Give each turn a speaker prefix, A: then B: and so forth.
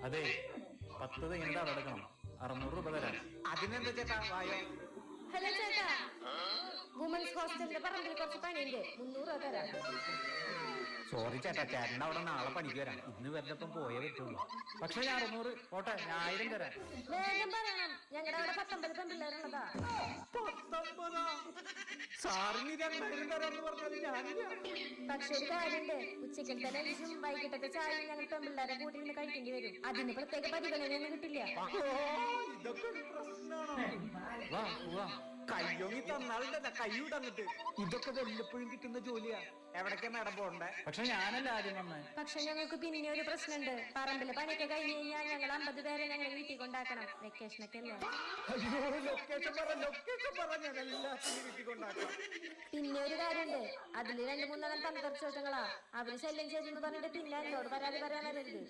A: അതെ 10 കഴിഞ്ഞിട്ട് അടക്കണം. 600 രൂപ തരാം.
B: അതിനെന്താ ചേട്ടാ വായോ.
C: ഹലോ ചേട്ടാ, വുമൻസ് ഹോസ്റ്റലിന്റെ പറമ്പിൽ കുറച്ച് പണിയുണ്ട്, 300 രൂപ തരാം.
B: സോറി ചേട്ടാ, ചേട്ടൻ്റെ അവിടെ നാളെ പണിക്ക് വരാം. ഇന്ന് വല്ലപ്പം പോയേ പറ്റുള്ളൂ.
A: പക്ഷെ ഞാൻ 600 പോട്ടെ, ഞാൻ 1000 തരാം.
C: വേഗം പറയണം, ഞങ്ങളുടെ അവിടെ 19 പെൺപിള്ളേരുള്ളതാ.
B: 19 സാറിന് 2000 തരാന്ന് പറഞ്ഞാൽ ഞാനില്ല.
C: പക്ഷെ ഒരു കാര്യമുണ്ട്, ഉച്ചക്കലത്തെ ലഞ്ചും വൈകിട്ടത്തെ ചായയും ഞങ്ങൾ പെൺപിള്ളേരെ കൂട്ടി നിന്ന് കഴിക്കേണ്ടി വരും. അതിന് പ്രത്യേക പരിഗണനയൊന്നും കിട്ടില്ല.
B: ഇതൊക്കെ ഒരു പ്രശ്നമാണോ?
A: വാ വാ.
B: കയ്യോങ്ങി തന്നാളുണ്ടല്ല, കൈവിടന്നിട്ട്. ഇതൊക്കെ വല്ലപ്പോഴും കിട്ടുന്ന ജോലിയാ. എവിടേക്കാ മാഡം പോണ്ടേ?
A: പക്ഷെ ഞാനല്ല ആദ്യം വന്നേ.
C: പക്ഷെ ഞങ്ങൾക്ക് പിന്നെ ഒരു പ്രശ്നമുണ്ട്. പറമ്പിലെ പണിയൊക്കെ കഴിഞ്ഞ് കഴിഞ്ഞാൽ ഞങ്ങൾ 50 പേരെ ഞങ്ങൾ വീട്ടിൽ കൊണ്ടാക്കണം. വെക്കേഷനൊക്കെ അല്ലേ.
B: അയ്യോ, ലൊക്കേഷൻ പറ, ഞാൻ എല്ലാത്തിനും വീട്ടിൽ കൊണ്ടാക്കാം.
C: പിന്നെ ഒരു കാര്യമുണ്ട്, അതില് 2-3 തന്തർച്ചോട്ടങ്ങളാ. അവര് ശല്യം ചെയ്തെന്ന് പറഞ്ഞിട്ട് പിന്നെ എന്നോട് പരാതി പറയാൻ വരരുത്.